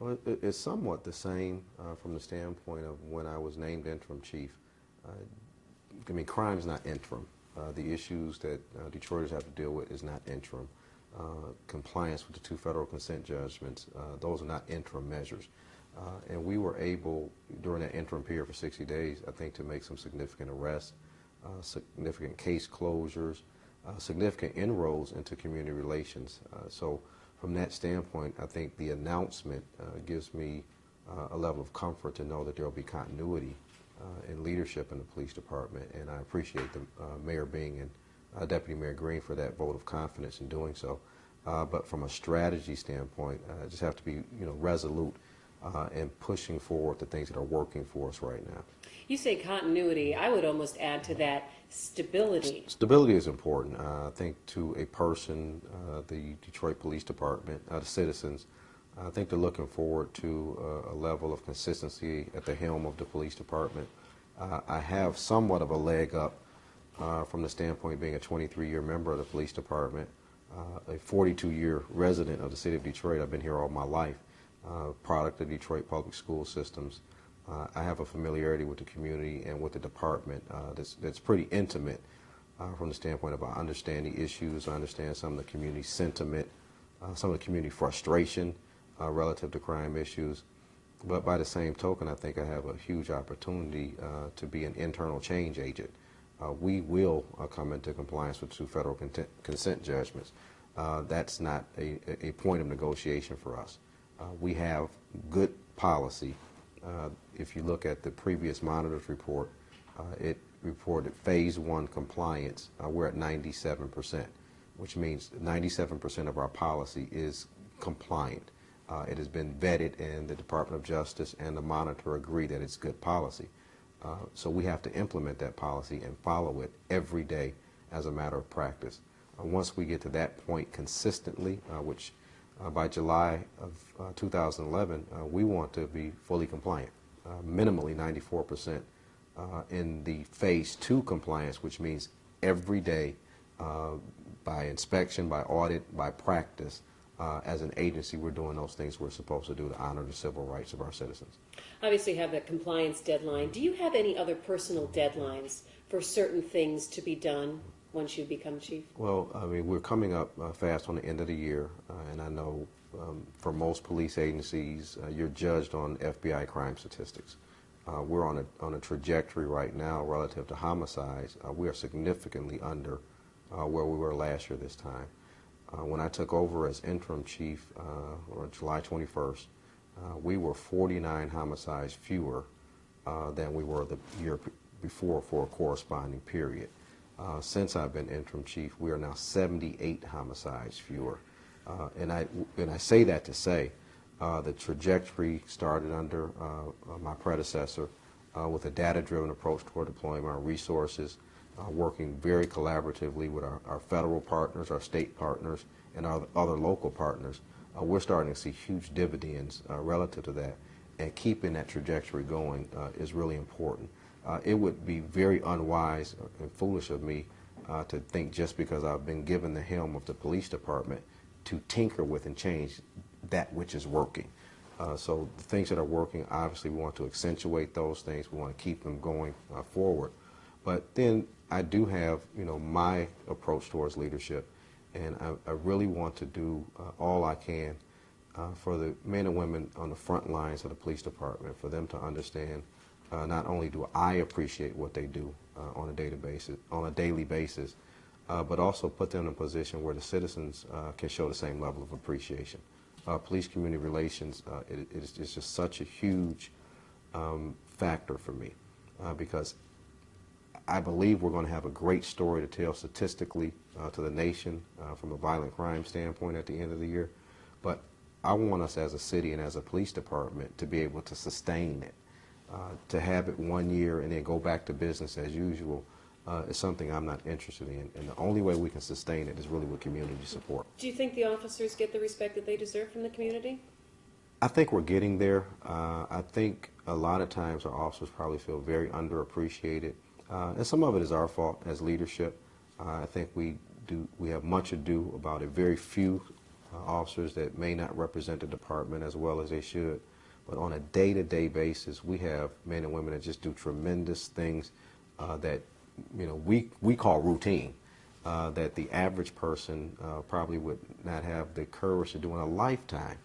Well, it's somewhat the same from the standpoint of when I was named interim chief. I mean, crime's not interim. The issues that Detroiters have to deal with is not interim. Compliance with the 2 federal consent judgments, those are not interim measures. And we were able, during that interim period for 60 days, I think, to make some significant arrests, significant case closures, significant inroads into community relations. So from that standpoint, I think the announcement gives me a level of comfort to know that there will be continuity in leadership in the police department, and I appreciate the Mayor Bing and Deputy Mayor Green for that vote of confidence in doing so. But from a strategy standpoint, I just have to be, resolute in pushing forward the things that are working for us right now. You say continuity. I would almost add to that stability. Stability is important. I think to a person, the Detroit Police Department, the citizens, I think they're looking forward to a level of consistency at the helm of the police department. I have somewhat of a leg up from the standpoint of being a 23-year member of the police department, a 42-year resident of the city of Detroit. I've been here all my life, product of Detroit public school systems. I have a familiarity with the community and with the department that's pretty intimate from the standpoint of I understand the issues, I understand some of the community sentiment, some of the community frustration relative to crime issues. But by the same token, I think I have a huge opportunity to be an internal change agent. We will come into compliance with 2 federal consent judgments. That's not a point of negotiation for us. We have good policy. If you look at the previous monitor's report, it reported phase 1 compliance. We're at 97%, which means 97% of our policy is compliant. It has been vetted, and the Department of Justice and the monitor agree that it's good policy. So we have to implement that policy and follow it every day as a matter of practice. Once we get to that point consistently, which by July of 2011, we want to be fully compliant, minimally 94% in the phase 2 compliance, which means every day by inspection, by audit, by practice, as an agency, we're doing those things we're supposed to do to honor the civil rights of our citizens. Obviously, you have that compliance deadline. Do you have any other personal deadlines for certain things to be done once you become chief? Well, I mean, we're coming up fast on the end of the year, and I know for most police agencies, you're judged on FBI crime statistics. We're on a trajectory right now relative to homicides. We are significantly under where we were last year this time. When I took over as interim chief on July 21st, we were 49 homicides fewer than we were the year before for a corresponding period. Since I've been interim chief, we are now 78 homicides fewer. And I say that to say the trajectory started under my predecessor with a data-driven approach toward deploying our resources, working very collaboratively with our federal partners, our state partners, and our other local partners. We're starting to see huge dividends relative to that, and keeping that trajectory going is really important. It would be very unwise and foolish of me to think just because I've been given the helm of the police department to tinker with and change that which is working. So the things that are working, obviously we want to accentuate those things. We want to keep them going forward. But then I do have, my approach towards leadership, and I really want to do all I can for the men and women on the front lines of the police department, for them to understand not only do I appreciate what they do on a daily basis, but also put them in a position where the citizens can show the same level of appreciation. Police community relations, it's just such a huge factor for me because I believe we're going to have a great story to tell statistically to the nation from a violent crime standpoint at the end of the year. But I want us as a city and as a police department to be able to sustain it. To have it 1 year and then go back to business as usual is something I'm not interested in. And the only way we can sustain it is really with community support. Do you think the officers get the respect that they deserve from the community? I think we're getting there. I think a lot of times our officers probably feel very underappreciated. And some of it is our fault as leadership. I think we have much ado about a very few officers that may not represent the department as well as they should. But on a day-to-day basis, we have men and women that just do tremendous things that we call routine, that the average person probably would not have the courage to do in a lifetime.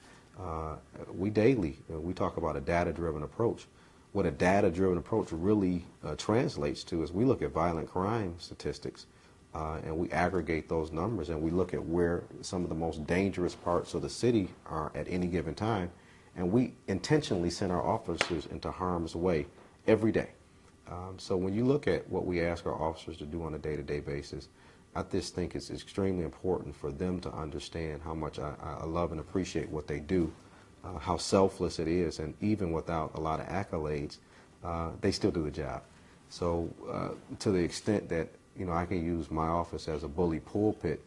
We daily, we talk about a data-driven approach. What a data-driven approach really translates to is we look at violent crime statistics and we aggregate those numbers, and we look at where some of the most dangerous parts of the city are at any given time, and we intentionally send our officers into harm's way every day. So when you look at what we ask our officers to do on a day-to-day basis, I just think it's extremely important for them to understand how much I love and appreciate what they do, how selfless it is, and even without a lot of accolades, they still do the job. So to the extent that I can use my office as a bully pulpit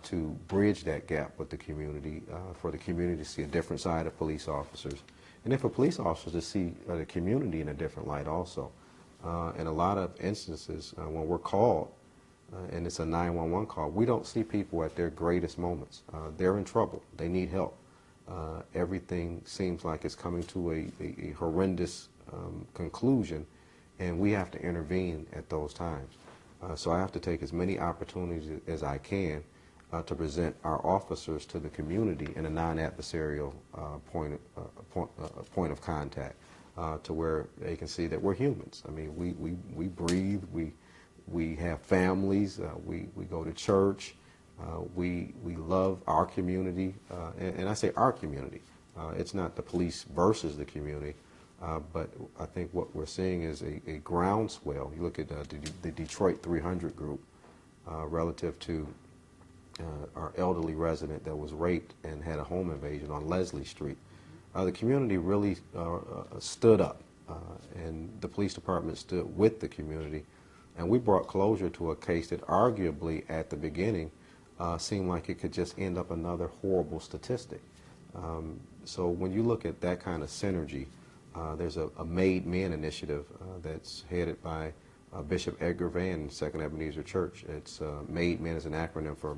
to bridge that gap with the community, for the community to see a different side of police officers, and then for police officers to see the community in a different light also. In a lot of instances, when we're called, and it's a 911 call, we don't see people at their greatest moments. They're in trouble. They need help. Everything seems like it's coming to a horrendous conclusion, and we have to intervene at those times. So I have to take as many opportunities as I can to present our officers to the community in a non-adversarial point of contact, to where they can see that we're humans. I mean, we breathe, we have families, we go to church, we love our community, and I say our community. It's not the police versus the community. But I think what we're seeing is a groundswell. You look at the Detroit 300 group relative to our elderly resident that was raped and had a home invasion on Leslie Street. The community really stood up, and the police department stood with the community, and we brought closure to a case that arguably at the beginning seemed like it could just end up another horrible statistic. So when you look at that kind of synergy, there's a Made Men initiative that's headed by Bishop Edgar Van, Second Ebenezer Church. It's Made Men is an acronym for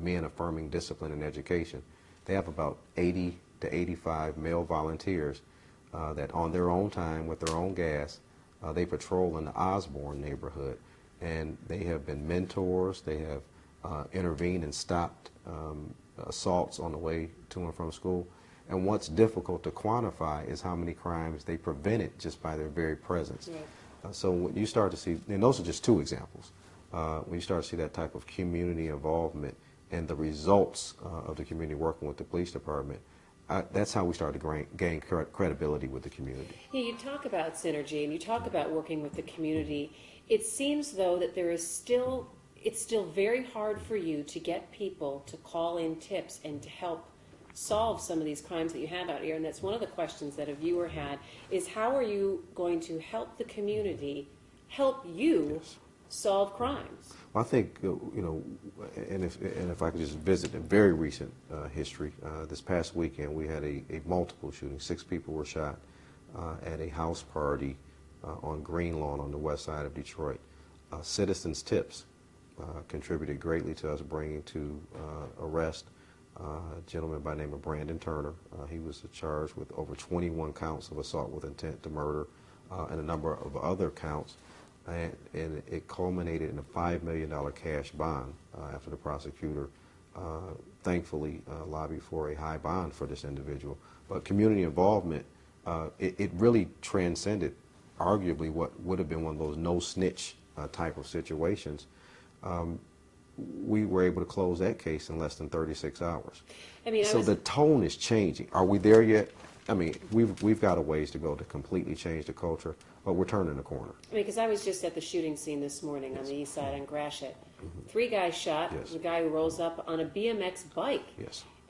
Men Affirming Discipline and Education. They have about 80 to 85 male volunteers that on their own time with their own gas, they patrol in the Osborne neighborhood. And they have been mentors. They have intervened and stopped assaults on the way to and from school. And what's difficult to quantify is how many crimes they prevented just by their very presence. Right. So when you start to see, and those are just two examples, when you start to see that type of community involvement and the results of the community working with the police department, that's how we start to gain credibility with the community. Yeah, you talk about synergy and you talk about working with the community. It seems, though, that there is it's still very hard for you to get people to call in tips and to help solve some of these crimes that you have out here. And that's one of the questions that a viewer had, is how are you going to help the community help you solve crimes? Well, I think, and if I could just visit a very recent history, this past weekend we had a multiple shooting. 6 people were shot at a house party on Green Lawn on the west side of Detroit. Citizens' tips contributed greatly to us bringing to arrest a gentleman by the name of Brandon Turner. He was charged with over 21 counts of assault with intent to murder and a number of other counts. And it culminated in a $5 million cash bond after the prosecutor thankfully lobbied for a high bond for this individual. But community involvement, it really transcended arguably what would have been one of those no-snitch type of situations. We were able to close that case in less than 36 hours. So the tone is changing. Are we there yet? I mean, we've got a ways to go to completely change the culture, but we're turning the corner. Because I was just at the shooting scene this morning on the east side on Gratiot. 3 guys shot. Yes. The guy who rolls up on a BMX bike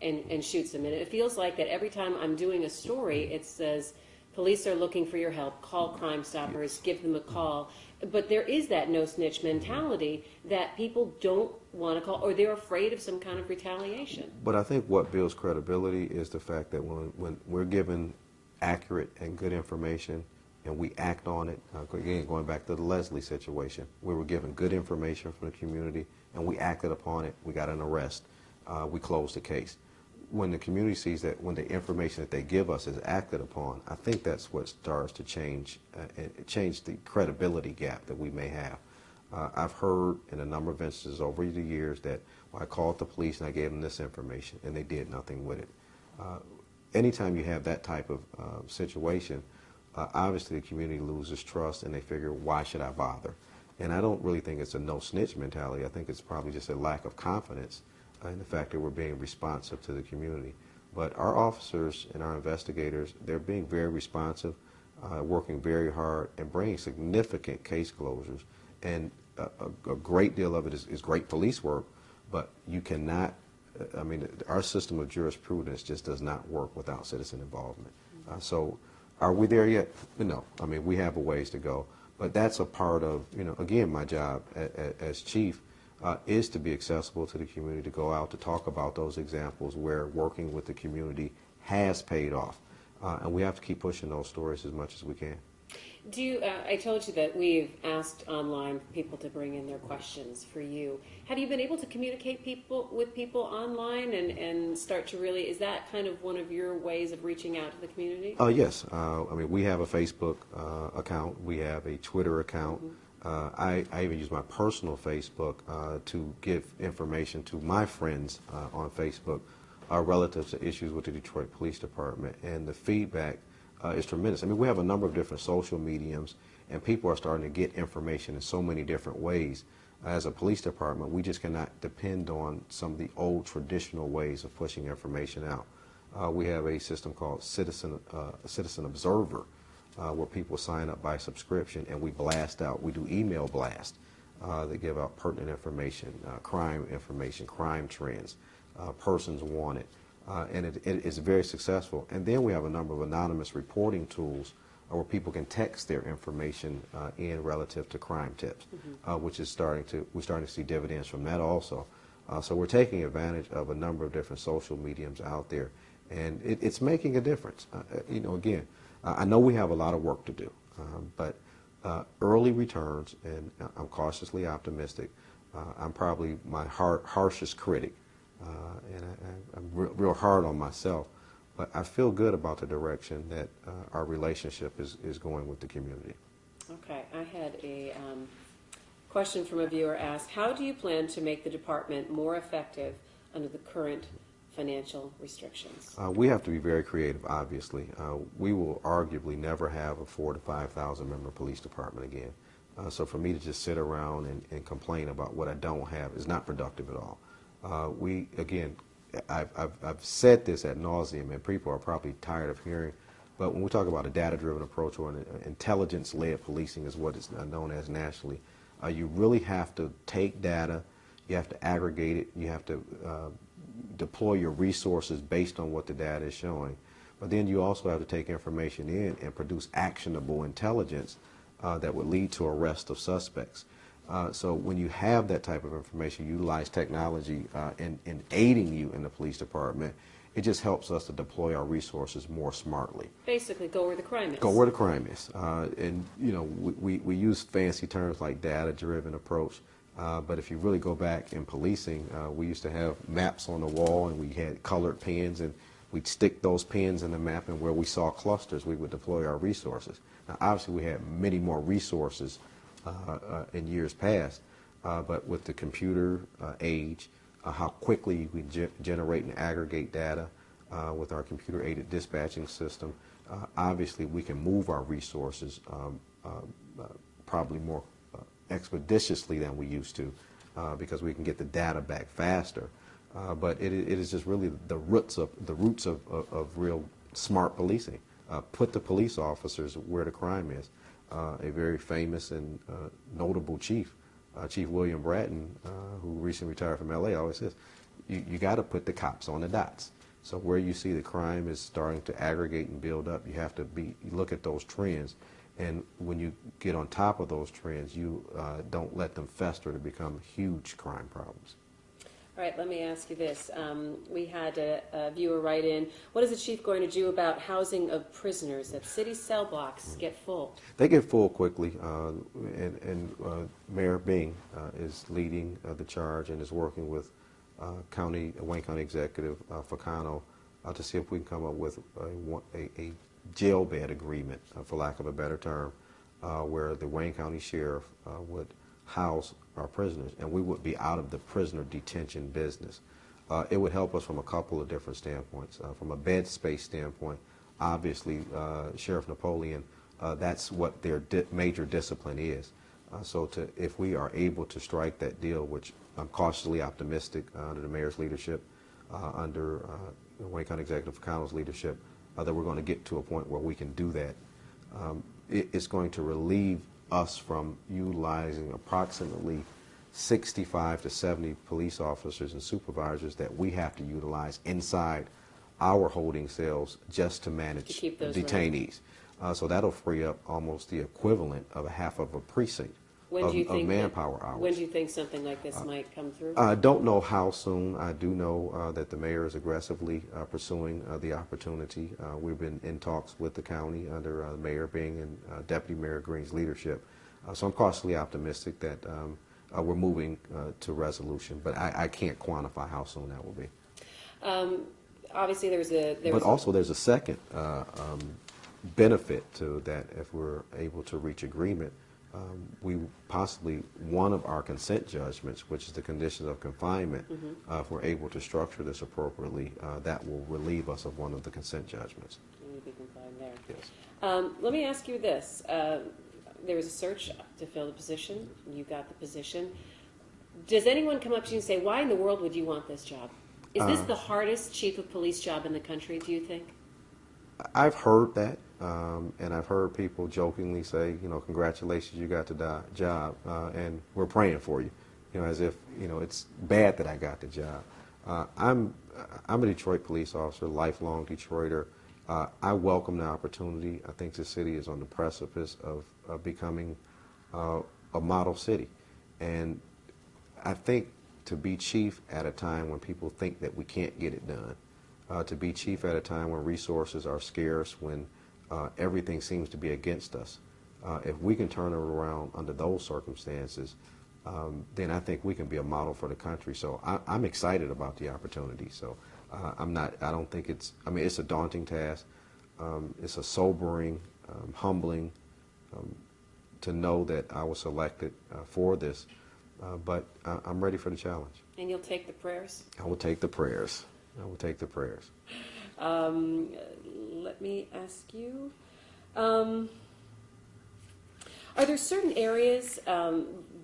and shoots him. And it feels like that every time I'm doing a story, it says, police are looking for your help. Call Crime Stoppers. Give them a call. But there is that no-snitch mentality that people don't want to call, or they're afraid of some kind of retaliation. But I think what builds credibility is the fact that when we're given accurate and good information and we act on it, again, going back to the Leslie situation, we were given good information from the community and we acted upon it, we got an arrest, we closed the case. when the community sees that when the information that they give us is acted upon, I think that's what starts to change the credibility gap that we may have. I've heard in a number of instances over the years that I called the police and I gave them this information and they did nothing with it. Anytime you have that type of situation, obviously the community loses trust and they figure, why should I bother? And I don't really think it's a no-snitch mentality. I think it's probably just a lack of confidence in the fact that we're being responsive to the community. But our officers and our investigators, they're being very responsive, working very hard, and bringing significant case closures. And a great deal of it is great police work, but you cannot, I mean, our system of jurisprudence just does not work without citizen involvement. So are we there yet? No. I mean, we have a ways to go. But that's a part of, you know, again, my job as chief is to be accessible to the community, to go out to talk about those examples where working with the community has paid off. And we have to keep pushing those stories as much as we can. Do you, I told you that we've asked online people to bring in their questions for you. Have you been able to communicate with people online and start to really, is that kind of one of your ways of reaching out to the community? Yes. I mean, we have a Facebook account. We have a Twitter account. I even use my personal Facebook to give information to my friends on Facebook relative to issues with the Detroit Police Department. And the feedback is tremendous. I mean, we have a number of different social mediums, and people are starting to get information in so many different ways. As a police department, we just cannot depend on some of the old traditional ways of pushing information out. We have a system called Citizen Observer, where people sign up by subscription, and we blast out. We do email blast that give out pertinent information, crime trends, persons wanted. And it is very successful. And then we have a number of anonymous reporting tools where people can text their information in relative to crime tips, which is we're starting to see dividends from that also. So we're taking advantage of a number of different social mediums out there, and it's making a difference. You know, again, I know we have a lot of work to do, but early returns, and I'm cautiously optimistic. I'm probably my harshest critic. And I'm real hard on myself, but I feel good about the direction that our relationship is going with the community. Okay, I had a question from a viewer asked, how do you plan to make the department more effective under the current financial restrictions? We have to be very creative, obviously. We will arguably never have a 4,000 to 5,000 member police department again. So for me to just sit around and complain about what I don't have is not productive at all. I've said this ad nauseum, and people are probably tired of hearing, but when we talk about a data-driven approach or an intelligence-led policing is what it's known as nationally, you really have to take data, you have to aggregate it, you have to deploy your resources based on what the data is showing, but then you also have to take information in and produce actionable intelligence that would lead to arrest of suspects. So when you have that type of information, utilize technology in aiding you in the police department, it just helps us to deploy our resources more smartly. Basically, go where the crime is. Go where the crime is. And, you know, we use fancy terms like data-driven approach, but if you really go back in policing, we used to have maps on the wall, and we had colored pens, and we'd stick those pens in the map, and where we saw clusters, we would deploy our resources. Now, obviously, we had many more resources in years past, but with the computer age, how quickly we generate and aggregate data with our computer-aided dispatching system, obviously we can move our resources probably more expeditiously than we used to because we can get the data back faster. But it is just really the roots of real smart policing. Put the police officers where the crime is. A very famous and notable chief, Chief William Bratton, who recently retired from LA, always says, you got to put the cops on the dots. So where you see the crime is starting to aggregate and build up, you have to look at those trends. And when you get on top of those trends, you don't let them fester to become huge crime problems. All right, let me ask you this. We had a viewer write in, what is the chief going to do about housing of prisoners if city cell blocks get full? They get full quickly, and Mayor Bing is leading the charge and is working with Wayne County Executive Ficano to see if we can come up with a jail bed agreement, for lack of a better term, where the Wayne County Sheriff would house our prisoners, and we would be out of the prisoner detention business. It would help us from a couple of different standpoints. From a bed space standpoint, obviously, Sheriff Napoleon, that's what their major discipline is. If we are able to strike that deal, which I'm cautiously optimistic under the mayor's leadership, under Wayne County Executive Ficano's leadership, that we're going to get to a point where we can do that. It's going to relieve us from utilizing approximately 65 to 70 police officers and supervisors that we have to utilize inside our holding cells just to manage detainees. So that'll free up almost the equivalent of a half of a precinct of manpower hours. When do you think something like this might come through? I don't know how soon. I do know that the mayor is aggressively pursuing the opportunity. We've been in talks with the county under the mayor being in Deputy Mayor Green's leadership. So I'm cautiously optimistic that we're moving to resolution, but I can't quantify how soon that will be. Obviously, there's also there's a second benefit to that. If we're able to reach agreement, we possibly, one of our consent judgments, which is the conditions of confinement, if we're able to structure this appropriately, that will relieve us of one of the consent judgments. You need to be confined there. Yes. Let me ask you this. There was a search to fill the position. You got the position. Does anyone come up to you and say, why in the world would you want this job? Is this the hardest chief of police job in the country, do you think? I've heard that, and I've heard people jokingly say, congratulations, you got the job, and we're praying for you, as if, it's bad that I got the job. I'm a Detroit police officer, lifelong Detroiter. I welcome the opportunity. I think the city is on the precipice of becoming a model city, and I think to be chief at a time when people think that we can't get it done, to be chief at a time when resources are scarce, when everything seems to be against us, if we can turn it around under those circumstances, then I think we can be a model for the country. So I'm excited about the opportunity. So I don't think it's a daunting task. It's a sobering, humbling to know that I was selected for this. But I'm ready for the challenge. And you'll take the prayers? I will take the prayers. I will take the prayers. Let me ask you, are there certain areas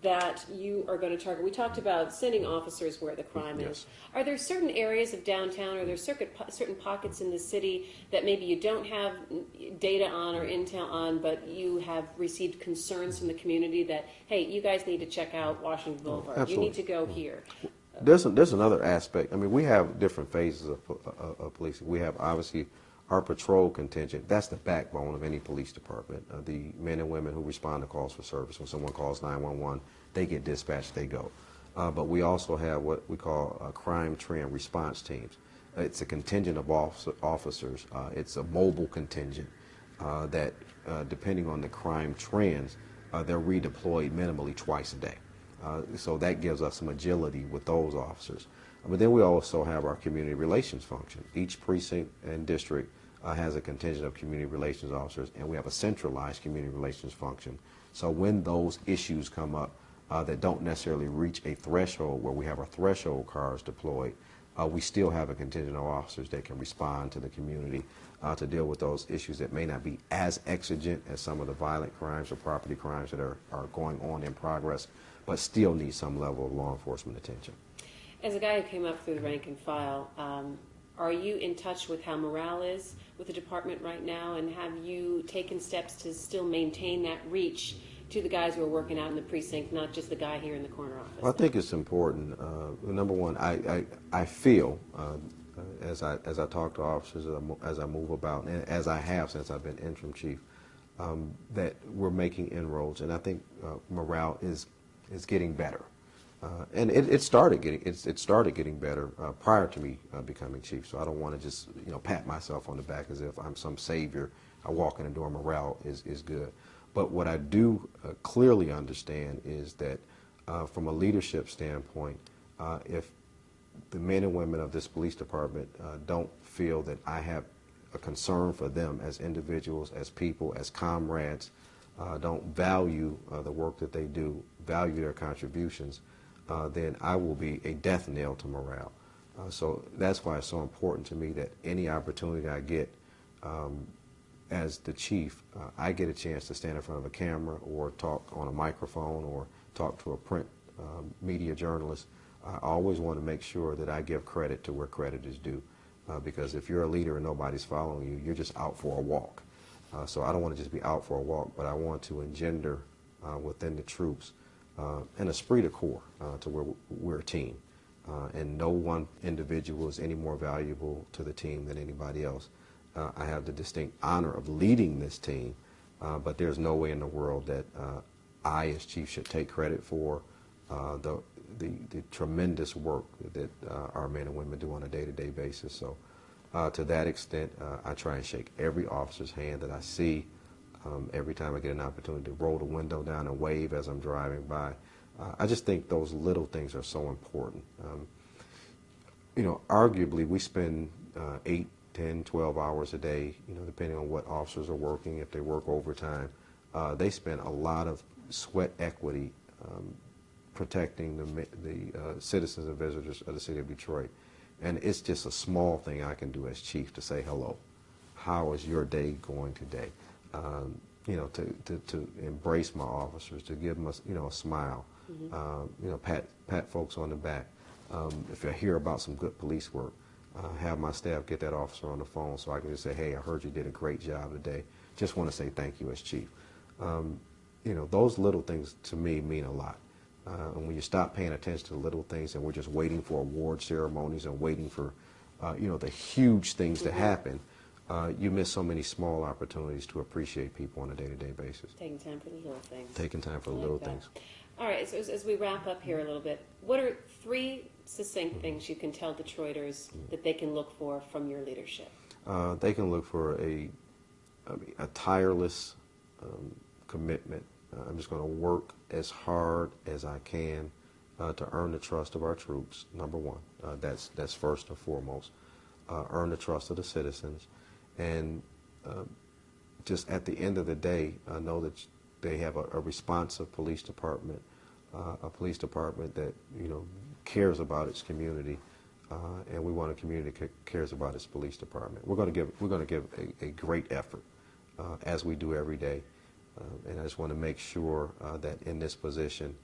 that you are going to target? We talked about sending officers where the crime is. Are there certain areas of downtown, or are there certain pockets in the city that maybe you don't have data on or intel on, but you have received concerns from the community that, hey, you guys need to check out Washington Boulevard. Absolutely. You need to go here. There's another aspect. We have different phases of policing. We have, obviously, our patrol contingent. That's the backbone of any police department. The men and women who respond to calls for service. When someone calls 911, they get dispatched, they go. But we also have what we call crime trend response teams. It's a contingent of officers. It's a mobile contingent that, depending on the crime trends, they're redeployed minimally twice a day. So that gives us some agility with those officers. But then we also have our community relations function. Each precinct and district has a contingent of community relations officers, and we have a centralized community relations function. So when those issues come up that don't necessarily reach a threshold where we have our threshold cars deployed, we still have a contingent of officers that can respond to the community to deal with those issues that may not be as exigent as some of the violent crimes or property crimes that are going on in progress, but still need some level of law enforcement attention. As a guy who came up through the rank and file, are you in touch with how morale is with the department right now, and have you taken steps to still maintain that reach to the guys who are working out in the precinct, not just the guy here in the corner office? Well, I think it's important. Number one, I feel, as I talk to officers, as I move about, and as I have since I've been interim chief, that we're making inroads, and I think morale is getting better. And it started getting better prior to me becoming chief. So I don't want to just pat myself on the back as if I'm some savior. I walk in the door, morale is good. But what I do clearly understand is that from a leadership standpoint, if the men and women of this police department don't feel that I have a concern for them as individuals, as people, as comrades, don't value the work that they do, value their contributions, then I will be a death knell to morale. So that's why it's so important to me that any opportunity I get as the chief, I get a chance to stand in front of a camera or talk on a microphone or talk to a print media journalist. I always want to make sure that I give credit to where credit is due. Because if you're a leader and nobody's following you, you're just out for a walk. So I don't want to just be out for a walk, but I want to engender within the troops an esprit de corps to where we're a team. And no one individual is any more valuable to the team than anybody else. I have the distinct honor of leading this team, but there's no way in the world that I as chief should take credit for the tremendous work that our men and women do on a day-to-day basis. So to that extent, I try and shake every officer's hand that I see. Every time I get an opportunity to roll the window down and wave as I'm driving by. I just think those little things are so important. You know, arguably we spend 8, 10, 12 hours a day, you know, depending on what officers are working. If they work overtime, they spend a lot of sweat equity protecting the citizens and visitors of the city of Detroit. And it's just a small thing I can do as chief to say hello. How is your day going today? You know, to embrace my officers, to give them a, you know, a smile, you know, pat folks on the back. If I hear about some good police work, have my staff get that officer on the phone so I can just say, hey, I heard you did a great job today. Just want to say thank you as chief. You know, those little things to me mean a lot. And when you stop paying attention to the little things and we're just waiting for award ceremonies and waiting for, you know, the huge things to happen, you miss so many small opportunities to appreciate people on a day-to-day basis. Taking time for the little things. Taking time for the little things. All right, so as we wrap up here a little bit, what are 3 succinct things you can tell Detroiters that they can look for from your leadership? They can look for a tireless commitment. I'm just going to work as hard as I can to earn the trust of our troops, number one. That's first and foremost. Earn the trust of the citizens. And just at the end of the day, know that they have a responsive police department, a police department that, you know, cares about its community, and we want a community that cares about its police department. We're going to give a great effort, as we do every day, and I just want to make sure that in this position,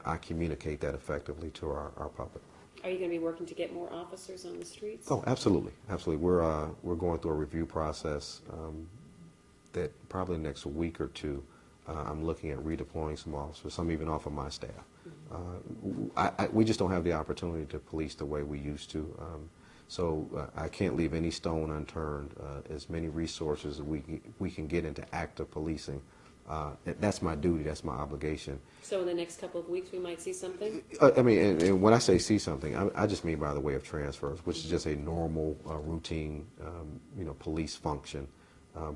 I communicate that effectively to our public. Are you going to be working to get more officers on the streets? Oh, absolutely, absolutely. We're going through a review process that probably next week or two. I'm looking at redeploying some officers, some even off of my staff. We just don't have the opportunity to police the way we used to. So I can't leave any stone unturned. As many resources as we can get into active policing, that's my duty, that's my obligation. So in the next couple of weeks we might see something? I mean, and when I say see something, I just mean by the way of transfers, which is just a normal, routine, you know, police function.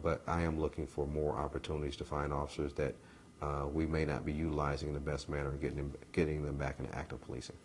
But I am looking for more opportunities to find officers that we may not be utilizing in the best manner and getting them back into active policing.